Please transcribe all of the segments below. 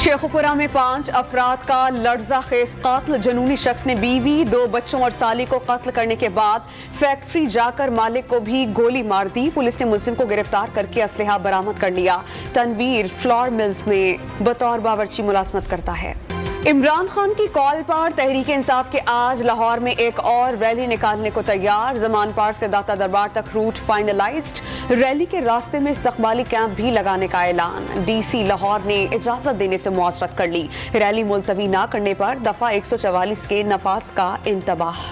शेखुपुरा में 5 अफराद का लर्जा खेज कत्ल। जुनूनी शख्स ने बीवी, 2 बच्चों और साली को कत्ल करने के बाद फैक्ट्री जाकर मालिक को भी गोली मार दी। पुलिस ने मुलजिम को गिरफ्तार करके असलहा बरामद कर लिया। तनवीर फ्लोर मिल्स में बतौर बावर्ची मुलाजमत करता है। इमरान खान की कॉल पर तहरीक इंसाफ के आज लाहौर में एक और रैली निकालने को तैयार। जमान पार्क से दाता दरबार तक रूट फाइनलाइज्ड। रैली के रास्ते में इस्तकबाली कैंप भी लगाने का ऐलान। डीसी लाहौर ने इजाजत देने से मुआसरत कर ली। रैली मुलतवी न करने पर दफा 144 के नफाज का इंतबाह।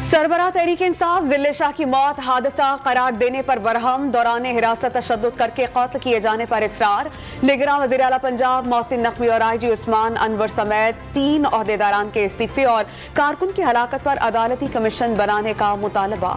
सरबराह तहरीक इंसाफ जिले शाह की मौत हादसा करार देने पर बरहम। दौरान हिरासत तशद्दुद करके कत्ल किए जाने पर इसरार। निगरान वज़ीर आला पंजाब मोहसिन नकवी और IG उस्मान अनवर समेत 3 ओहदेदारान के इस्तीफे और कारकुन की हलाकत पर अदालती कमीशन बनाने का मुतालबा।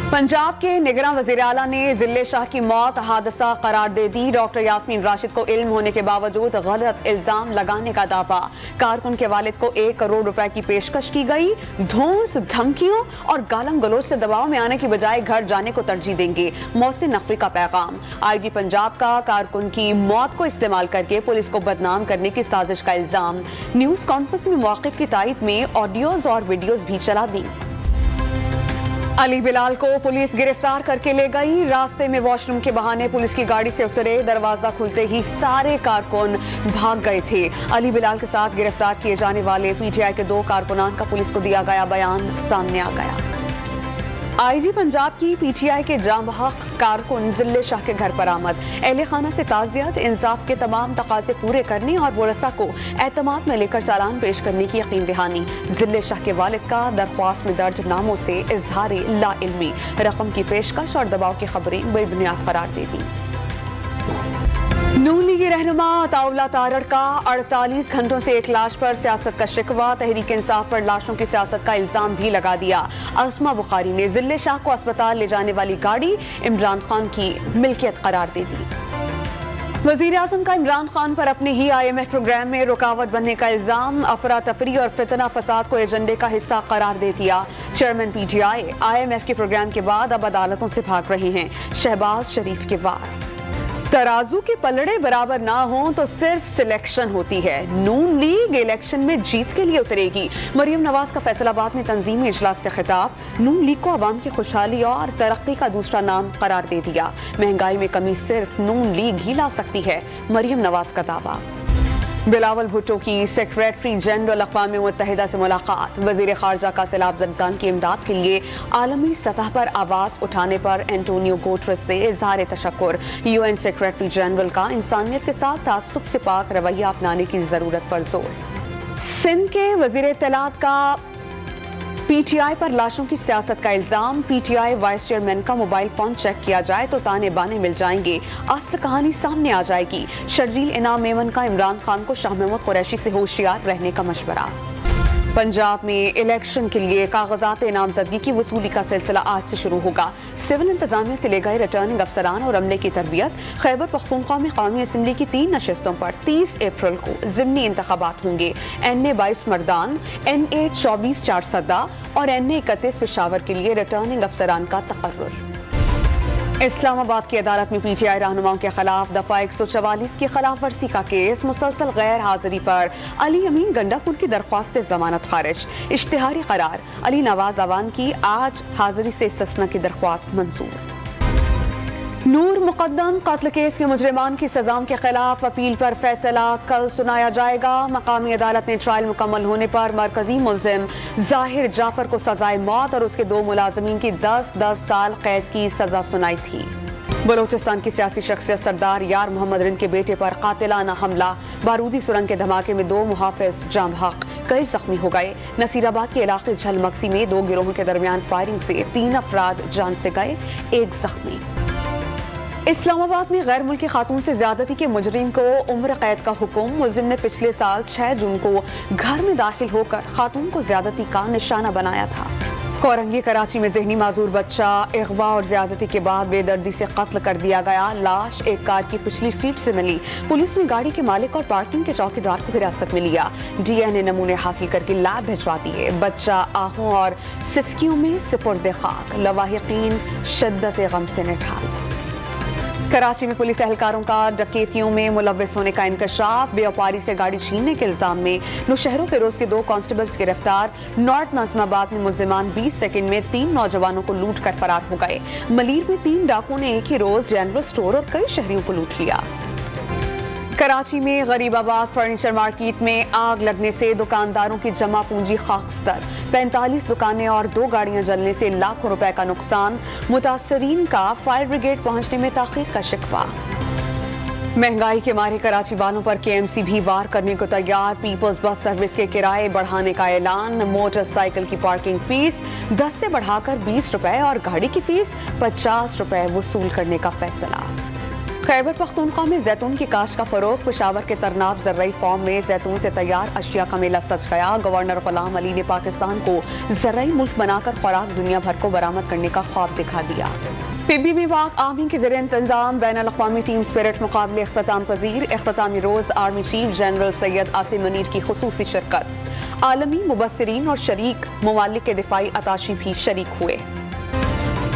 पंजाब के निगरान वज़ीर आला ने जिले शाह की मौत हादसा करार दे दी। डॉक्टर यास्मीन राशिद को इल्म होने के बावजूद गलत इल्जाम लगाने का दावा। कारकुन के वालिद को 1 करोड़ रुपए की पेशकश की गई। धौंस, धमकियों और गालम गलोच से दबाव में आने की बजाय घर जाने को तरजीह देंगे। मोहसिन नकवी का पैगाम। IG पंजाब का कारकुन की मौत को इस्तेमाल करके पुलिस को बदनाम करने की साजिश का इल्जाम। न्यूज कॉन्फ्रेंस में मौक़िफ़ की तायद में ऑडियोज और वीडियोज भी चला दी। अली बिलाल को पुलिस गिरफ्तार करके ले गई। रास्ते में वॉशरूम के बहाने पुलिस की गाड़ी से उतरे। दरवाजा खुलते ही सारे कारकुन भाग गए थे। अली बिलाल के साथ गिरफ्तार किए जाने वाले PTI के 2 कारकुनान का पुलिस को दिया गया बयान सामने आ गया। IG पंजाब की PTI के जांबहक कारकुन जिले शाह के घर पर आमद। अहले खाना से ताज़ियत, इंसाफ के तमाम तकाजे पूरे करने और मुरस्सा को एतमाद में लेकर चालान पेश करने की यकीन दहानी। जिले शाह के वालिद का दरख्वास्त में दर्ज नामों से इजहार लाइल्मी, रकम की पेशकश और दबाव की खबरें बेबुनियाद करार दे दी। नून लीगी रहनुमा अताउल्लाह तारड़ का 48 घंटों से एक लाश पर सियासत का शिकवा। तहरीक इंसाफ पर लाशों की सियासत का इल्जाम भी लगा दिया। अस्मा बुखारी ने जिले शाह को अस्पताल ले जाने वाली गाड़ी इमरान खान की मिल्कियत करार दे दी। वजीर आजम का इमरान खान पर अपने ही IMF प्रोग्राम में रुकावट बनने का इल्जाम। अफरा तफरी और फितना फसाद को एजेंडे का हिस्सा करार दे दिया। चेयरमैन PTI IMF के प्रोग्राम के बाद अब अदालतों से भाग रहे हैं। शहबाज शरीफ के वार। तराजू के पलड़े बराबर ना हो तो सिर्फ सिलेक्शन होती है। नून लीग इलेक्शन में जीत के लिए उतरेगी। मरियम नवाज का फैसलाबाद में तंजीमी इजलास से खिताब। नून लीग को अवाम की खुशहाली और तरक्की का दूसरा नाम करार दे दिया। महंगाई में कमी सिर्फ नून लीग ही ला सकती है, मरियम नवाज का दावा। बिलावल भुट्टो की सेक्रेटरी जनरल अक़वाम मुत्तहिदा से मुलाकात। वज़ीर ख़ारजा का सैलाब ज़दगान की इमदाद के लिए आलमी सतह पर आवाज़ उठाने पर एंटोनियो गुटेरेस से इज़हार तशक्कुर। UN सेक्रेटरी जनरल का इंसानियत के साथ तासुब से पाक रवैया अपनाने की ज़रूरत पर जोर। सिंध के वज़ीर इत्तलात का PTI पर लाशों की सियासत का इल्जाम। PTI वाइस चेयरमैन का मोबाइल फोन चेक किया जाए तो ताने बाने मिल जाएंगे, असल कहानी सामने आ जाएगी। शर्जील इनाम मेमन का इमरान खान को शाह महमूद कुरैशी से होशियार रहने का मशवरा। पंजाब में इलेक्शन के लिए कागजात नामजदगी की वसूली का सिलसिला आज से शुरू होगा। सिविल इंतजामिया से ले गए रिटर्निंग अफसरान और अमले की तरबियत। खैबर पख्तूनख्वा में कौमी असम्बली की 3 नशिस्तों पर 30 अप्रैल को ज़िमनी इंतखाबात होंगे। NA 22 मर्दान, NA 24 चारसदा और NA 31 पेशावर के लिए रिटर्निंग अफसरान का तकर्रुर। इस्लामाबाद की अदालत में PTI रहनुमाओं के खिलाफ दफा 144 की खिलाफ वर्जी का केस। मुसलसल गैर हाजिरी पर अली अमीन गंडापुर की दरख्वास्त जमानत खारिज। इश्तिहारी करार। अली नवाज अवान की आज हाजिरी से इस्तिस्ना की दरख्वास्त मंजूर। नूर मुकद्दम कत्ल केस के मुजरिमान की सजाओं के खिलाफ अपील पर फैसला कल सुनाया जाएगा। मकामी अदालत ने ट्रायल मुकम्मल होने पर मरकजी मुल्जिम जाहिर जाफर को सजाए मौत और उसके 2 मुलाजमीन की 10-10 साल कैद की सजा सुनाई थी। बलोचिस्तान की सियासी शख्सियत सरदार यार मोहम्मद रिंद के बेटे पर कातिलाना हमला। बारूदी सुरंग के धमाके में 2 मुहाफिज जाम हक, कई जख्मी हो गए। नसीराबाद के इलाके झलमक्सी में 2 गिरोहों के दरमियान फायरिंग से 3 अफराद जान से गए, 1 जख्मी। इस्लामाबाद में गैर मुल्की खातून से ज्यादती के मुजरिम को उम्र कैद का हुक्म। मुलजिम ने पिछले साल 6 जून को घर में दाखिल होकर खातून को ज्यादती का निशाना बनाया था। कोरंगी कराची में ज़हनी माजूर बच्चा अगवा और ज्यादती के बाद बेदर्दी से कत्ल कर दिया गया। लाश एक कार की पिछली सीट से मिली। पुलिस ने गाड़ी के मालिक और पार्किंग के चौकीदार को हिरासत में लिया। DNA नमूने हासिल करके लैब भिजवा दिए। बच्चा आहों और सिस्कियों में सिपुर्द खाक। लवाहिकीन शिद्दत गम से निठाल। कराची में पुलिस एहलकारों का डकैतियों में मुलव्विस होने का इंकशाफ। व्यापारी से गाड़ी छीनने के इल्जाम में नौशहरों फिरोज के 2 कांस्टेबल्स गिरफ्तार। नॉर्थ नाज़िमाबाद में मुल्जिमान 20 सेकंड में 3 नौजवानों को लूट कर फरार हो गए। मलीर में 3 डाकुओं ने एक ही रोज जनरल स्टोर और कई शहरियों को लूट लिया। कराची में गरीबाबाद फर्नीचर मार्केट में आग लगने से दुकानदारों की जमा पूंजी खाकस्तर। 45 दुकानें और 2 गाड़ियां जलने से लाखों रुपए का नुकसान। मुतासरीन का फायर ब्रिगेड पहुंचने में ताखीर का शिकवा। महंगाई के मारे कराची वालों पर केएमसी भी वार करने को तैयार। पीपल्स बस सर्विस के किराए बढ़ाने का ऐलान। मोटरसाइकिल की पार्किंग फीस 10 से बढ़ाकर 20 रुपए और गाड़ी की फीस 50 रुपए वसूल करने का फैसला। खैबर पख्तूनख्वा में जैतून की काश्त का फरोग। पेशावर के तरनाब ज़र्राई फार्म में जैतून से तैयार अशिया का मेला सज गया। गवर्नर गुलाम अली ने पाकिस्तान को ज़र्राई मुल्क बनाकर खुराक दुनिया भर को बरामद करने का ख्वाब दिखा दिया। पिबी में वाक़ आर्मी के ज़रिए इंतजाम बैनुल-अक़वामी टीम स्पिरिट मुकाबले इख्तिताम पजीर। इख्तितामी रोज army chief general Syed Asim Munir की खुसूसी शिरकत। आलमी मुबस्सिरीन और शरीक ममालिक के दिफाई अताशी भी शरीक हुए।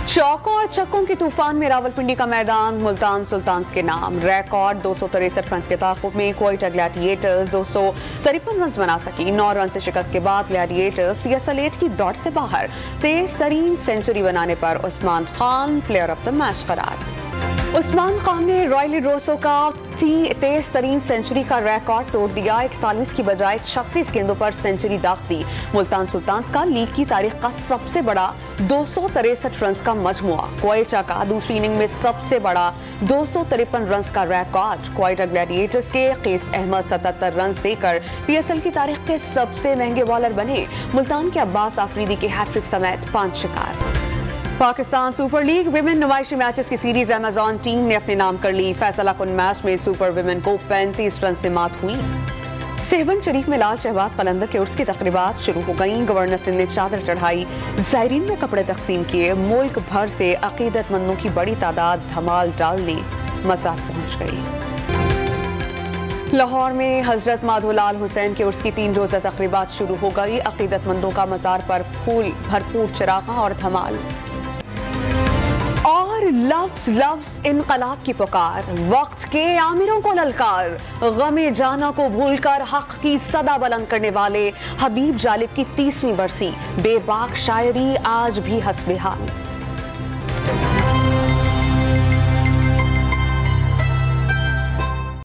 चौकों और छक्कों के तूफान में रावलपिंडी का मैदान मुल्तान सुल्तान्स के नाम। रिकॉर्ड 263 रन के ताक़ुब में क्वेटा ग्लैडिएटर्स 253 रन बना सकी। 9 रन से शिकस्त के बाद ग्लैडिएटर्स PSL-8 की दौड़ से बाहर। तेज तरीन सेंचुरी बनाने पर Usman Khan player of the match करार। उस्मान खान ने रॉयल रोसो का तेज तरीन सेंचुरी का रिकॉर्ड तोड़ दिया। 41 की बजाय 36 गेंदों पर सेंचुरी दाग दी। मुल्तान सुल्तान्स का लीग की तारीख का सबसे बड़ा 263 रन का मजमुआ। क्वेटा का दूसरी इनिंग में सबसे बड़ा 253 रन का रिकॉर्ड। क्वेटा ग्लैडिएटर्स के क़ैस अहमद 77 रन देकर PSL की तारीख के सबसे महंगे बॉलर बने। मुल्तान के अब्बास आफरीदी के हैट्रिक समेत 5 शिकार। पाकिस्तान सुपर लीग विमेन नुमाइशी मैचेस की सीरीज अमेजॉन टीम ने अपने नाम कर ली। फैसला कुन मैच में सुपर विमेन को 35 रन से मात हुई। सेवन शरीफ में लाल शहबाज कलंदर के उर्स की तकरीबात शुरू हो गईं। गवर्नर सिंध ने चादर चढ़ाई। ज़ायरीन में कपड़े तकसीम किए। मुल्क भर से अकीदतमंदों की बड़ी तादाद धमाल डालने मज़ार पहुंच गई। लाहौर में हजरत माधोलाल हुसैन के उर्स की 3 रोज़ा तकरीबात शुरू हो गई। अकीदतमंदों का मज़ार पर फूल भरपूर चरागा और धमाल। और लफ्ज़ इनकलाब की पुकार। वक्त के आमिरों को ललकार। गमे जाना को भूलकर हक की सदा बुलंद करने वाले हबीब जालिब की 30वीं बरसी। बेबाक शायरी आज भी हस्बे हाल।